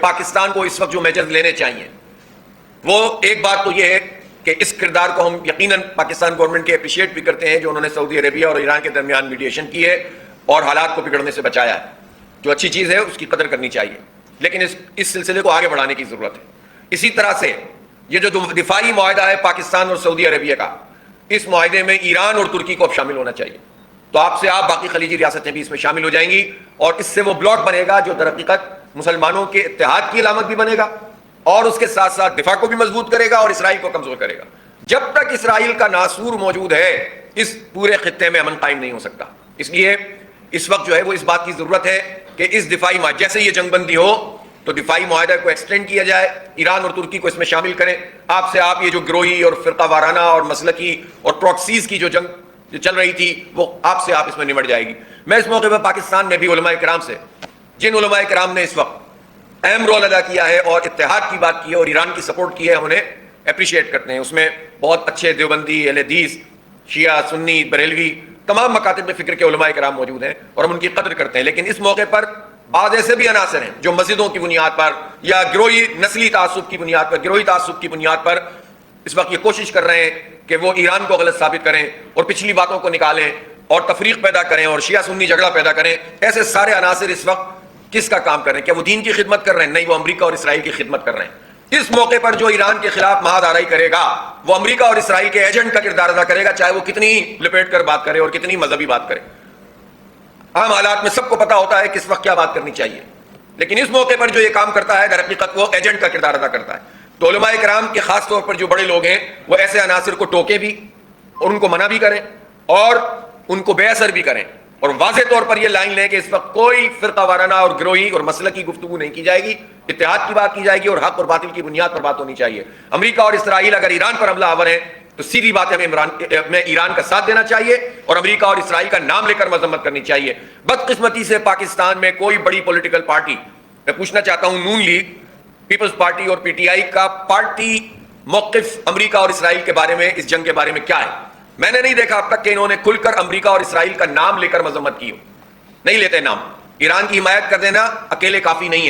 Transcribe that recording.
پاکستان کو اس وقت جو میجرز لینے چاہیے وہ ایک بات تو یہ ہے کہ اس کردار کو ہم یقیناً پاکستان گورنمنٹ کے اپریشیٹ بھی کرتے ہیں جو انہوں نے سعودی عربیہ اور ایران کے درمیان میڈیشن کی ہے اور حالات کو بگڑنے سے بچایا ہے. جو اچھی چیز ہے اس کی قدر کرنی چاہیے, لیکن اس سلسلے کو آگے بڑھانے کی ضرورت ہے. اسی طرح سے یہ جو دفاعی معاہدہ ہے پاکستان اور سعودی عربیہ کا, اس معاہدے میں ایران اور ترکی کو اب شامل ہونا چاہیے. تو آپ سے آپ باقی خلیجی ریاستیں بھی اس میں شامل ہو جائیں گی اور اس سے وہ بلاک بنے گا جو در حقیقت مسلمانوں کے اتحاد کی علامت بھی بنے گا اور اس کے ساتھ ساتھ دفاع کو بھی مضبوط کرے گا اور اسرائیل کو کمزور کرے گا. جب تک اسرائیل کا ناسور موجود ہے اس پورے خطے میں امن قائم نہیں ہو سکتا. اس لیے اس وقت جو ہے وہ اس بات کی ضرورت ہے کہ اس دفاعی معاہدے جیسے یہ جنگ بندی ہو تو دفاعی معاہدہ کو ایکسٹینڈ کیا جائے, ایران اور ترکی کو اس میں شامل کریں. آپ سے آپ یہ جو گروہی اور فرقہ وارانہ اور مسلکی اور پروکسیز کی جو جنگ جو چل رہی تھی وہ آپ سے آپ اس میں نمٹ جائے گی. میں اس موقع پر پاکستان میں بھی علماء کرام سے, جن علماء کرام نے اس وقت اہم رول ادا کیا ہے اور اتحاد کی بات کی ہے اور ایران کی سپورٹ کی ہے, ہم انہیں اپریشیٹ کرتے ہیں. اس میں بہت اچھے دیوبندی, اہل حدیث, شیعہ, سنی, بریلوی, تمام مکاتب میں فکر کے علماء کرام موجود ہیں اور ہم ان کی قدر کرتے ہیں. لیکن اس موقع پر بعض ایسے بھی عناصر ہیں جو مسجدوں کی بنیاد پر یا گروہی نسلی تعصب کی بنیاد پر, گروہی تعصب کی بنیاد پر اس وقت یہ کوشش کر رہے ہیں کہ وہ ایران کو غلط ثابت کریں اور پچھلی باتوں کو نکالیں اور تفریق پیدا کریں اور شیعہ سنی جھگڑا پیدا کریں. ایسے سارے عناصر اس وقت کس کا کام کر رہے ہیں؟ کیا وہ دین کی خدمت کر رہے ہیں؟ نہیں, وہ امریکہ اور اسرائیل کی خدمت کر رہے ہیں. اس موقع پر جو ایران کے خلاف محاذ آرائی کرے گا وہ امریکہ اور اسرائیل کے ایجنٹ کا کردار ادا کرے گا, چاہے وہ کتنی لپیٹ کر بات کرے اور کتنی مذہبی بات کرے. عام حالات میں سب کو پتا ہوتا ہے کس وقت کیا بات کرنی چاہیے, لیکن اس موقع پر جو یہ کام کرتا ہے در حقیقت وہ ایجنٹ کا کردار ادا کرتا ہے. تو علماء کرام کے خاص طور پر جو بڑے لوگ ہیں وہ ایسے عناصر کو ٹوکے بھی اور ان کو منع بھی کریں اور ان کو بے اثر بھی کریں اور واضح طور پر یہ لائن لیں کہ اس وقت کوئی فرقہ وارانہ اور گروہی اور مسلک کی گفتگو نہیں کی جائے گی, اتحاد کی بات کی جائے گی اور حق اور باطل کی بنیاد پر بات ہونی چاہیے. امریکہ اور اسرائیل اگر ایران پر حملہ آور ہیں تو سیدھی بات ہے ہمیں ایران کا ساتھ دینا چاہیے اور امریکہ اور اسرائیل کا نام لے کر مذمت کرنی چاہیے. بدقسمتی سے پاکستان میں کوئی بڑی پولیٹیکل پارٹی, میں پوچھنا چاہتا ہوں نون لیگ, پیپلز پارٹی اور پی ٹی آئی کا پارٹی موقف امریکہ اور اسرائیل کے بارے میں, اس جنگ کے بارے میں کیا ہے؟ میں نے نہیں دیکھا اب تک کہ انہوں نے کھل کر امریکہ اور اسرائیل کا نام لے کر مذمت کی ہو. نہیں لیتے نام. ایران کی حمایت کر دینا اکیلے کافی نہیں ہے.